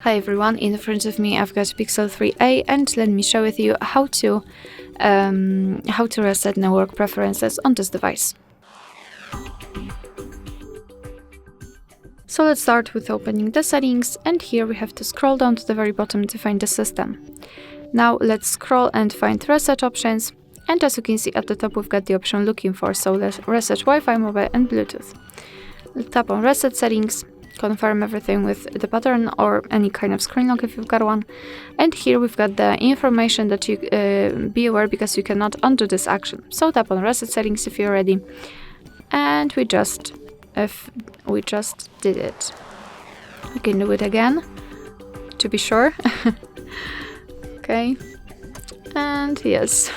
Hi everyone, in front of me I've got Pixel 3a and let me share with you how to reset network preferences on this device. So let's start with opening the settings, and here we have to scroll down to the very bottom to find the system. Now let's scroll and find reset options, and as you can see at the top we've got the option looking for, so let's reset Wi-Fi, mobile and Bluetooth. Let's tap on reset settings, confirm everything with the pattern or any kind of screen lock if you've got one. And here we've got the information that you be aware because you cannot undo this action. So tap on reset settings if you're ready. And we just did it. We can do it again to be sure. Okay. And yes.